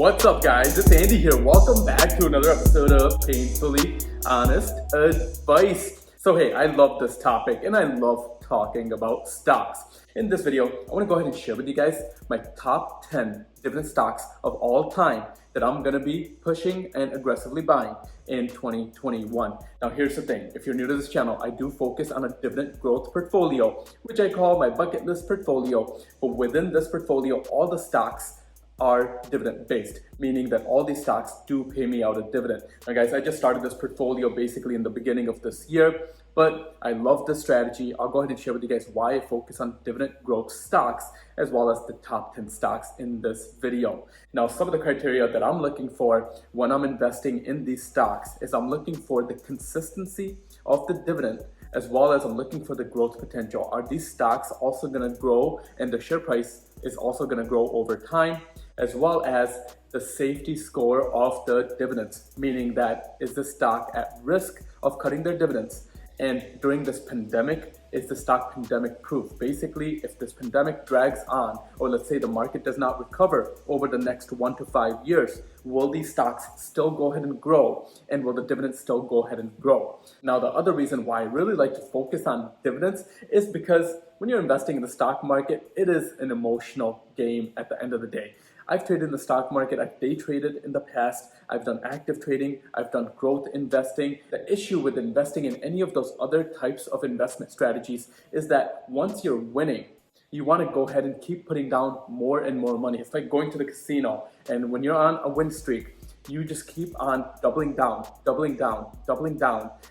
What's up, guys? It's Andy here. Welcome back to another episode of Painfully Honest Advice. So hey, I love this topic and I love talking about stocks. In this video, I want to go ahead and share with you guys my top 10 dividend stocks of all time that I'm going to be pushing and aggressively buying in 2021. Now here's the thing, if you're new to this channel, I do focus on a dividend growth portfolio, which I call my bucket list portfolio. But within this portfolio, all the stocks are dividend based, meaning that all these stocks do pay me out a dividend. Now guys, I just started this portfolio basically in the beginning of this year, but I love this strategy. I'll go ahead and share with you guys why I focus on dividend growth stocks as well as the top 10 stocks in this video. Now, some of the criteria that I'm looking for when I'm investing in these stocks is I'm looking for the consistency of the dividend, as well as I'm looking for the growth potential. Are these stocks also going to grow and the share price is also going to grow over time, as well as the safety score of the dividends, meaning that is the stock at risk of cutting their dividends? And during this pandemic, is the stock pandemic proof? Basically, if this pandemic drags on, or let's say the market does not recover over the next 1 to 5 years, will these stocks still go ahead and grow? And will the dividends still go ahead and grow? Now, the other reason why I really like to focus on dividends is because when you're investing in the stock market, it is an emotional game at the end of the day. I've traded in the stock market, I've day traded in the past, I've done active trading, I've done growth investing. The issue with investing in any of those other types of investment strategies is that once you're winning, you want to go ahead and keep putting down more and more money. It's like going to the casino, and when you're on a win streak, you just keep on doubling down,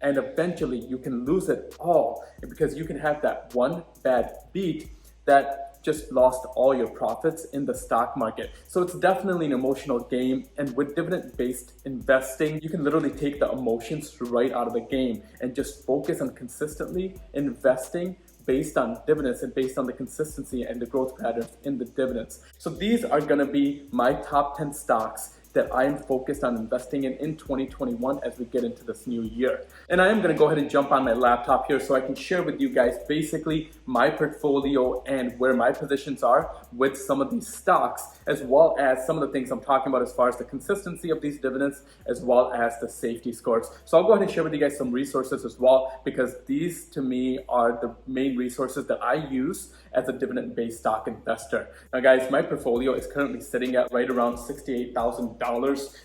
and eventually you can lose it all because you can have that one bad beat that just lost all your profits in the stock market. So it's definitely an emotional game, and with dividend-based investing, you can literally take the emotions right out of the game and just focus on consistently investing based on dividends and based on the consistency and the growth patterns in the dividends. So these are gonna be my top 10 stocks that I am focused on investing in 2021 as we get into this new year. And I am gonna go ahead and jump on my laptop here so I can share with you guys basically my portfolio and where my positions are with some of these stocks, as well as some of the things I'm talking about as far as the consistency of these dividends, as well as the safety scores. So I'll go ahead and share with you guys some resources as well, because these to me are the main resources that I use as a dividend-based stock investor. Now guys, my portfolio is currently sitting at right around $68,000.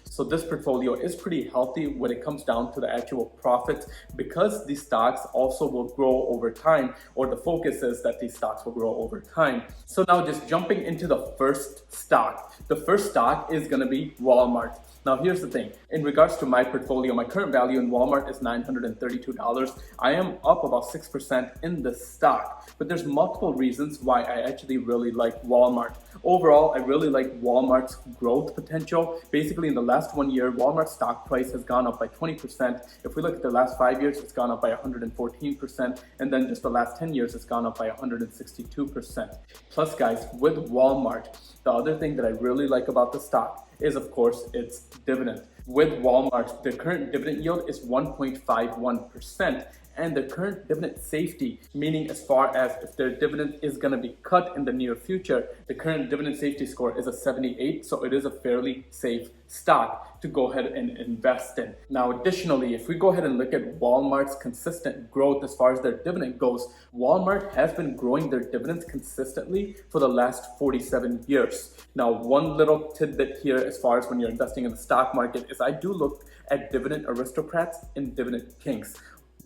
So this portfolio is pretty healthy when it comes down to the actual profits, because these stocks also will grow over time, or the focus is that these stocks will grow over time. So now just jumping into the first stock. The first stock is gonna be Walmart. Now here's the thing, in regards to my portfolio, my current value in Walmart is $932. I am up about 6% in the stock, but there's multiple reasons why I actually really like Walmart. Overall, I really like Walmart's growth potential. Basically in the last 1 year, Walmart's stock price has gone up by 20%. If we look at the last 5 years, it's gone up by 114%. And then just the last 10 years, it's gone up by 162%. Plus guys, with Walmart, the other thing that I really like about the stock is of course its dividend. With Walmart, the current dividend yield is 1.51%, and the current dividend safety, meaning as far as if their dividend is going to be cut in the near future, the current dividend safety score is a 78, so it is a fairly safe stock to go ahead and invest in. Now additionally, if we go ahead and look at Walmart's consistent growth as far as their dividend goes, Walmart has been growing their dividends consistently for the last 47 years. Now one little tidbit here as far as when you're investing in the stock market is I do look at dividend aristocrats and dividend kings.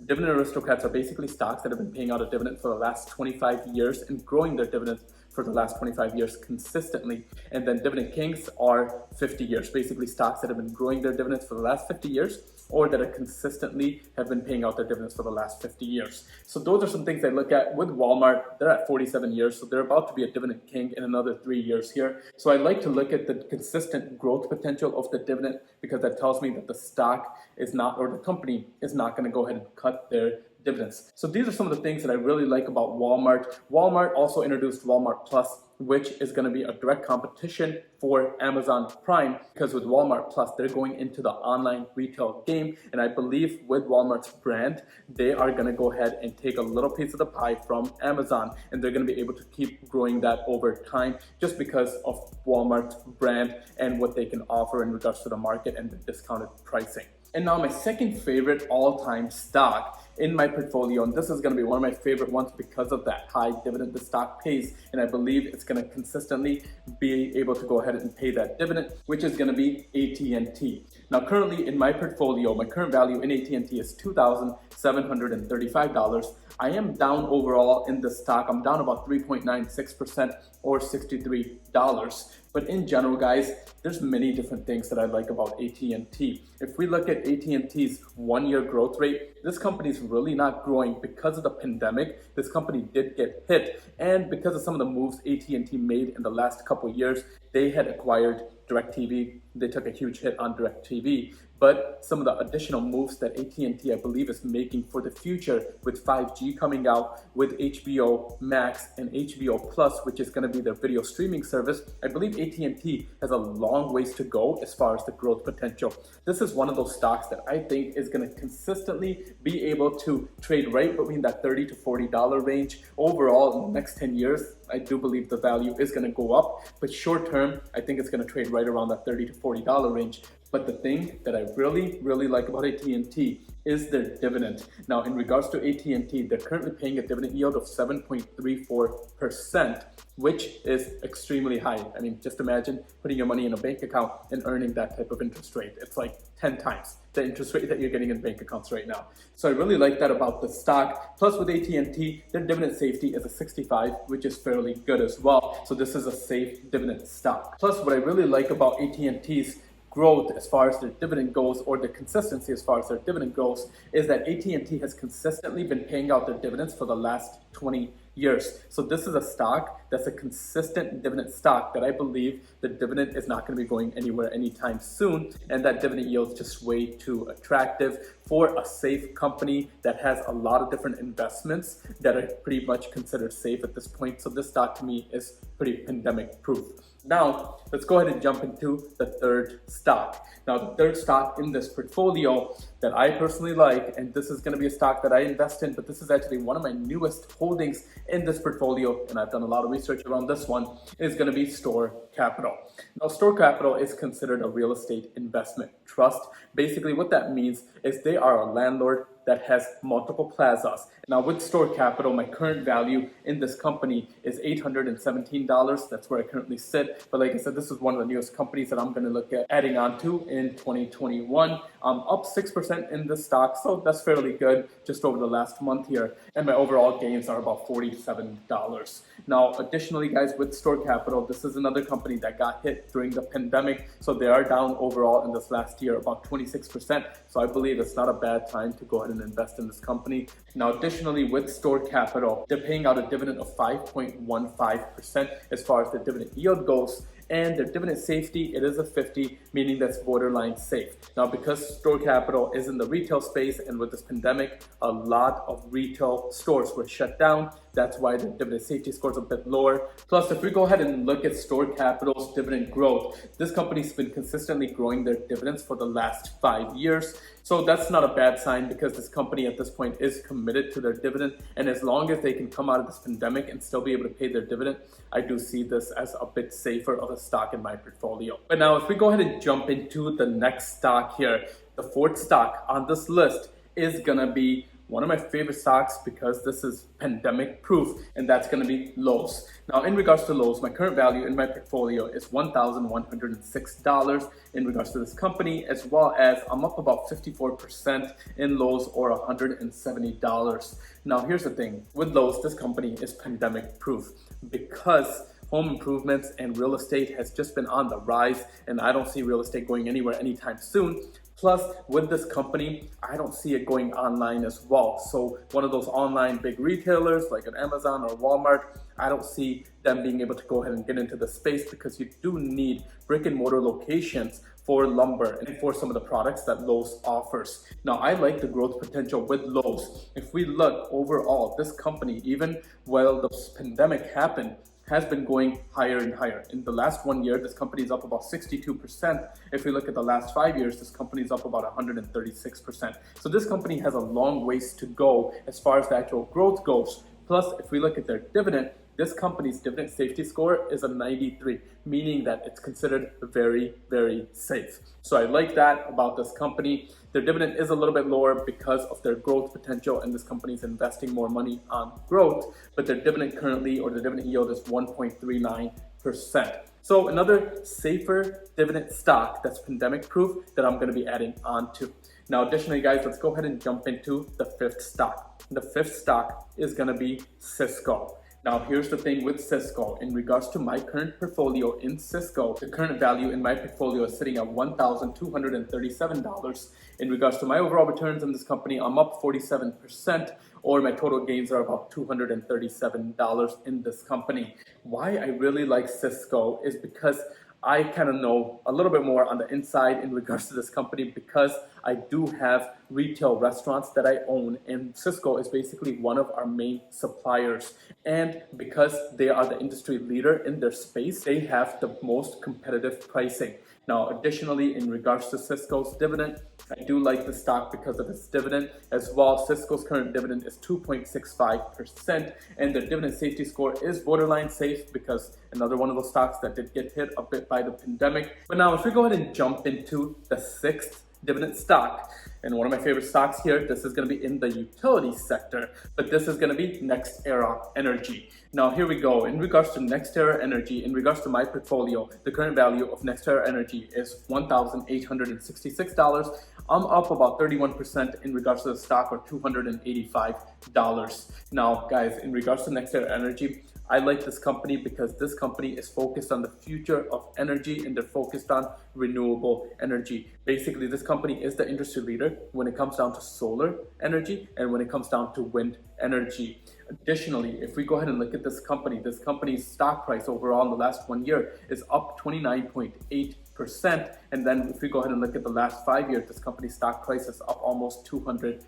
Dividend aristocrats are basically stocks that have been paying out a dividend for the last 25 years and growing their dividends for the last 25 years consistently. And then dividend kings are 50 years, basically stocks that have been growing their dividends for the last 50 years, or that are consistently have been paying out their dividends for the last 50 years. So those are some things I look at. With Walmart, they're at 47 years, so they're about to be a dividend king in another 3 years here. So I like to look at the consistent growth potential of the dividend, because that tells me that the stock is not, or the company is not going to go ahead and cut their dividends. So these are some of the things that I really like about Walmart. Walmart also introduced Walmart Plus, which is going to be a direct competition for Amazon Prime, because with Walmart Plus, they're going into the online retail game. And I believe with Walmart's brand, they are going to go ahead and take a little piece of the pie from Amazon, and they're going to be able to keep growing that over time just because of Walmart's brand and what they can offer in regards to the market and the discounted pricing. And now my second favorite all-time stock in my portfolio, and this is going to be one of my favorite ones because of that high dividend the stock pays, and I believe it's going to consistently be able to go ahead and pay that dividend, which is going to be AT&T. Now currently in my portfolio, my current value in AT&T is $2,735. I am down overall in the stock. I'm down about 3.96% or $63. But in general, guys, there's many different things that I like about AT&T. If we look at AT&T's one-year growth rate, this company is really not growing because of the pandemic. This company did get hit, and because of some of the moves AT&T made in the last couple of years, they had acquired DirecTV. They took a huge hit on DirecTV. But some of the additional moves that AT&T, I believe, is making for the future with 5G coming out, with HBO Max and HBO Plus, which is going to be their video streaming service, I believe AT&T has a long ways to go as far as the growth potential. This is one of those stocks that I think is going to consistently be able to trade right between that $30 to $40 range. Overall, in the next 10 years, I do believe the value is going to go up, but short term, I think it's going to trade right around that $30 to $40 range. But the thing that I really like about AT&T is their dividend. Now, in regards to AT&T, they're currently paying a dividend yield of 7.34%, which is extremely high. I mean, just imagine putting your money in a bank account and earning that type of interest rate. It's like 10 times the interest rate that you're getting in bank accounts right now. So I really like that about the stock. Plus with AT&T, their dividend safety is a 65, which is fairly good as well. So this is a safe dividend stock. Plus what I really like about AT&T's growth as far as their dividend goes, or the consistency as far as their dividend goes, is that AT&T has consistently been paying out their dividends for the last 20 years. So this is a stock that's a consistent dividend stock that I believe the dividend is not going to be going anywhere anytime soon, and that dividend yield is just way too attractive for a safe company that has a lot of different investments that are pretty much considered safe at this point. So this stock to me is pretty pandemic proof. Now, let's go ahead and jump into the third stock. Now, the third stock in this portfolio that I personally like, and this is going to be a stock that I invest in, but this is actually one of my newest holdings in this portfolio, and I've done a lot of research around this one, is going to be Store Capital. Now, Store Capital is considered a real estate investment trust. Basically, what that means is they are a landlord that has multiple plazas. Now with Store Capital, my current value in this company is $817. That's where I currently sit. But like I said, this is one of the newest companies that I'm going to look at adding on to in 2021. I'm up 6% in the stock, so that's fairly good just over the last month here. And my overall gains are about $47. Now, additionally, guys, with Store Capital, this is another company that got hit during the pandemic. So they are down overall in this last year about 26%. So I believe it's not a bad time to go ahead and invest in this company. Now, additionally, with Store Capital, they're paying out a dividend of 5.15% as far as the dividend yield goes. And their dividend safety, it is a 50, meaning that's borderline safe. Now, because Store Capital is in the retail space, and with this pandemic, a lot of retail stores were shut down. That's why the dividend safety score is a bit lower. Plus, if we go ahead and look at Store Capital's dividend growth, this company's been consistently growing their dividends for the last 5 years. So that's not a bad sign, because this company at this point is committed to their dividend. And as long as they can come out of this pandemic and still be able to pay their dividend, I do see this as a bit safer of a stock in my portfolio. But now if we go ahead and jump into the next stock here, the fourth stock on this list is gonna be one of my favorite stocks because this is pandemic proof, and that's going to be Lowe's. Now, in regards to Lowe's, my current value in my portfolio is $1,106 in regards to this company, as well as I'm up about 54% in Lowe's, or $170. Now, here's the thing. With Lowe's, this company is pandemic proof because home improvements and real estate has just been on the rise, and I don't see real estate going anywhere anytime soon. Plus, with this company, I don't see it going online as well. So one of those online big retailers like an Amazon or Walmart, I don't see them being able to go ahead and get into the space because you do need brick and mortar locations for lumber and for some of the products that Lowe's offers. Now, I like the growth potential with Lowe's. If we look overall, this company, even while the pandemic happened, has been going higher and higher. In the last 1 year, this company is up about 62%. If we look at the last 5 years, this company is up about 136%. So this company has a long ways to go as far as the actual growth goes. Plus, if we look at their dividend, this company's dividend safety score is a 93, meaning that it's considered very, very safe. So I like that about this company. Their dividend is a little bit lower because of their growth potential, and this company is investing more money on growth, but their dividend currently, or the dividend yield, is 1.39%. So another safer dividend stock that's pandemic proof that I'm going to be adding on to. Now, additionally, guys, let's go ahead and jump into the fifth stock. The fifth stock is going to be Cisco. Now, here's the thing with Cisco. In regards to my current portfolio in Cisco, the current value in my portfolio is sitting at $1,237. In regards to my overall returns in this company, I'm up 47%, or my total gains are about $237 in this company. Why I really like Cisco is because I kind of know a little bit more on the inside in regards to this company, because I do have retail restaurants that I own, and Cisco is basically one of our main suppliers. And because they are the industry leader in their space, they have the most competitive pricing. Now, additionally, in regards to Cisco's dividend, I do like the stock because of its dividend as well. Cisco's current dividend is 2.65%, and their dividend safety score is borderline safe because another one of those stocks that did get hit a bit by the pandemic. But now, if we go ahead and jump into the sixth dividend stock, and one of my favorite stocks here, this is going to be in the utility sector, but this is going to be NextEra Energy. Now, here we go. In regards to NextEra Energy, in regards to my portfolio, the current value of NextEra Energy is $1,866. I'm up about 31% in regards to the stock, or $285. Now, guys, in regards to NextEra Energy, I like this company because this company is focused on the future of energy, and they're focused on renewable energy. Basically, this company is the industry leader when it comes down to solar energy and when it comes down to wind energy. Additionally, if we go ahead and look at this company's stock price overall in the last 1 year is up 29.8%. And then if we go ahead and look at the last 5 years, this company's stock price is up almost 200%.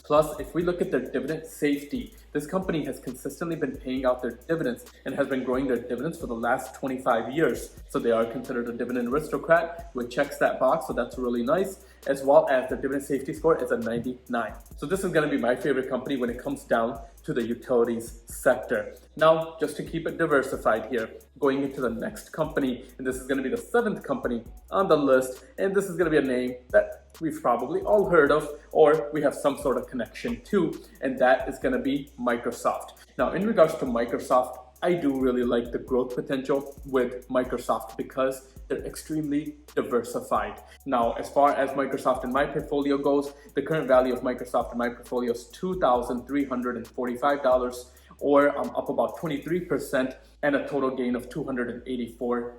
Plus, if we look at their dividend safety, this company has consistently been paying out their dividends and has been growing their dividends for the last 25 years. So they are considered a dividend aristocrat, which checks that box, so that's really nice, as well as their dividend safety score is a 99. So this is going to be my favorite company when it comes down to the utilities sector. Now, just to keep it diversified here, going into the next company, and this is going to be the seventh company on the list, and this is going to be a name that we've probably all heard of, or we have some sort of connection to, and that is going to be Microsoft. Now, in regards to Microsoft, I do really like the growth potential with Microsoft because they're extremely diversified. Now, as far as Microsoft in my portfolio goes, the current value of Microsoft in my portfolio is $2,345, or I'm up about 23%, and a total gain of $284.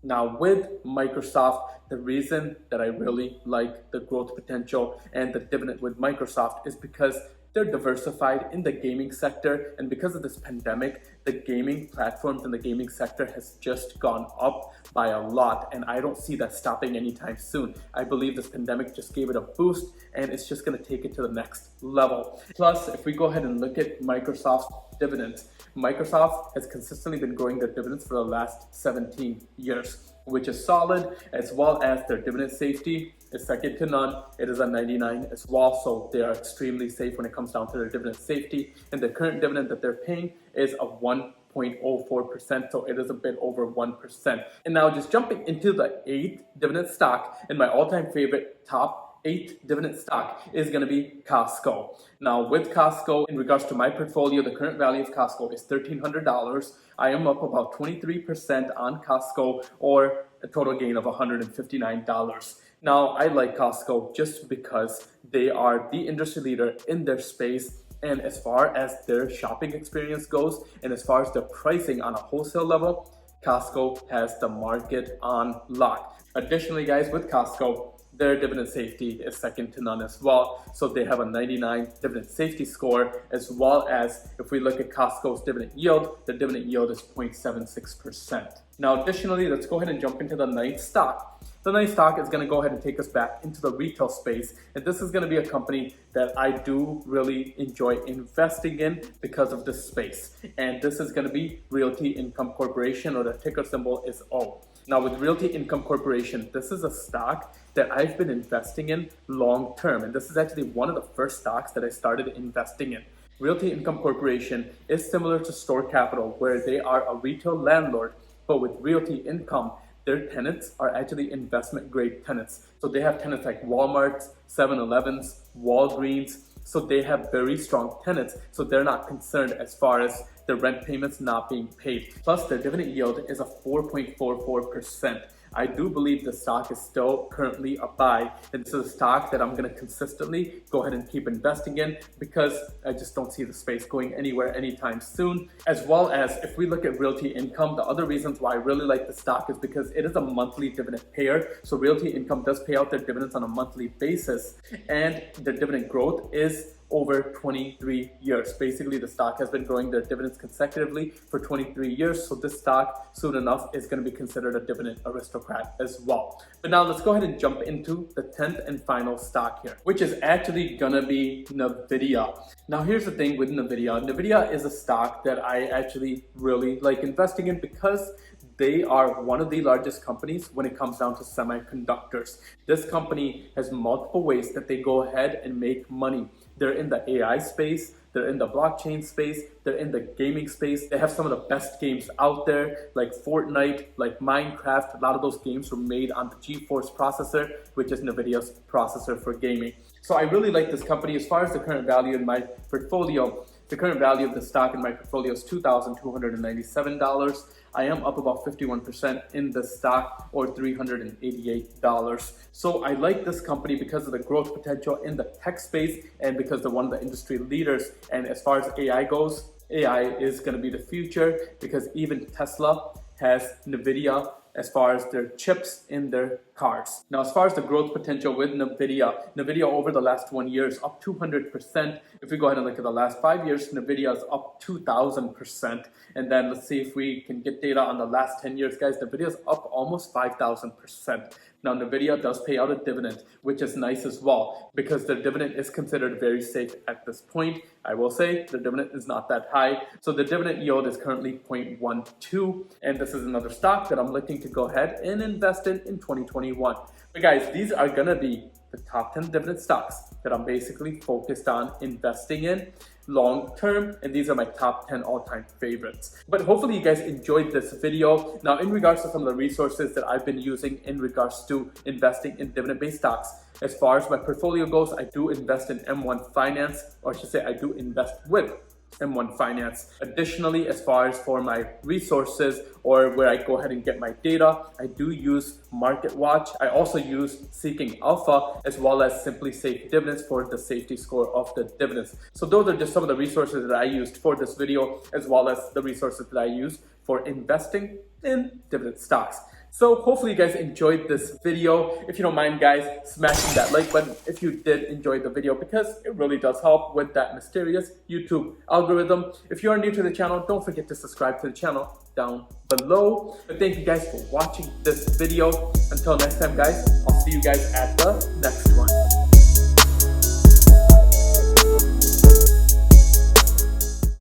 Now, with Microsoft, the reason that I really like the growth potential and the dividend with Microsoft is because they're diversified in the gaming sector, and because of this pandemic, the gaming platforms in the gaming sector has just gone up by a lot, and I don't see that stopping anytime soon. I believe this pandemic just gave it a boost, and it's just going to take it to the next level. Plus, if we go ahead and look at Microsoft's dividends, Microsoft has consistently been growing their dividends for the last 17 years, which is solid, as well as their dividend safety is second to none. It is a 99 as well, so they are extremely safe when it comes down to their dividend safety. And the current dividend that they're paying is a 1.04%, so it is a bit over 1%. And now, just jumping into the eighth dividend stock, and my all-time favorite top 8 dividend stock is going to be Costco. Now, with Costco, in regards to my portfolio, the current value of Costco is $1,300. I am up about 23% on Costco, or a total gain of $159. Now, I like Costco just because they are the industry leader in their space, and as far as their shopping experience goes, and as far as their pricing on a wholesale level, Costco has the market on lock. Additionally, guys, with Costco, their dividend safety is second to none as well. So they have a 99 dividend safety score, as well as if we look at Costco's dividend yield, the dividend yield is 0.76%. Now, additionally, let's go ahead and jump into the ninth stock. The ninth stock is going to go ahead and take us back into the retail space. And this is going to be a company that I do really enjoy investing in because of this space. And this is going to be Realty Income Corporation, or the ticker symbol is O. Now, with Realty Income Corporation, this is a stock that I've been investing in long term. And this is actually one of the first stocks that I started investing in. Realty Income Corporation is similar to Store Capital, where they are a retail landlord, but with Realty Income, their tenants are actually investment grade tenants. So they have tenants like Walmart's, 7-Elevens, Walgreens. So they have very strong tenants. So they're not concerned as far as the rent payments not being paid. Plus their dividend yield is a 4.44%. I do believe the stock is still currently a buy, and this is a stock that I'm going to consistently go ahead and keep investing in because I just don't see the space going anywhere anytime soon. As well as if we look at Realty Income, the other reasons why I really like the stock is because it is a monthly dividend payer. So Realty Income does pay out their dividends on a monthly basis, and their dividend growth is over 23 years. Basically, the stock has been growing their dividends consecutively for 23 years. So this stock, soon enough, is going to be considered a dividend aristocrat as well. But now let's go ahead and jump into the 10th and final stock here, which is actually going to be Nvidia. Now, here's the thing with Nvidia. Nvidia is a stock that I actually really like investing in because they are one of the largest companies when it comes down to semiconductors. This company has multiple ways that they go ahead and make money. They're in the AI space, they're in the blockchain space, they're in the gaming space. They have some of the best games out there, like Fortnite, like Minecraft. A lot of those games were made on the GeForce processor, which is Nvidia's processor for gaming. So I really like this company. As far as the current value in my portfolio, the current value of the stock in my portfolio is $2,297. I am up about 51% in the stock, or $388. So I like this company because of the growth potential in the tech space and because they're one of the industry leaders. And as far as AI goes, AI is going to be the future because even Tesla has Nvidia as far as their chips in their cars. Now, as far as the growth potential with Nvidia over the last 1 year is up 200%. If we go ahead and look at the last 5 years, Nvidia is up 2,000%. And then let's see if we can get data on the last 10 years, guys. Nvidia is up almost 5,000%. Now, Nvidia does pay out a dividend, which is nice as well, because their dividend is considered very safe at this point. I will say the dividend is not that high. So the dividend yield is currently 0.12. And this is another stock that I'm looking to go ahead and invest in 2021. But guys, these are going to be the top 10 dividend stocks that I'm basically focused on investing in long term, and these are my top 10 all-time favorites. But hopefully you guys enjoyed this video. Now, in regards to some of the resources that I've been using in regards to investing in dividend-based stocks, as far as my portfolio goes, I do invest in M1 Finance, or I should say I do invest with M1 Finance. Additionally, as far as for my resources or where I go ahead and get my data, I do use Market Watch. I also use Seeking Alpha, as well as Simply Safe Dividends for the safety score of the dividends. So those are just some of the resources that I used for this video, as well as the resources that I use for investing in dividend stocks. So hopefully you guys enjoyed this video. If you don't mind, guys, smashing that like button if you did enjoy the video, because it really does help with that mysterious YouTube algorithm. If you are new to the channel, don't forget to subscribe to the channel down below. But thank you guys for watching this video. Until next time, guys, I'll see you guys at the next one.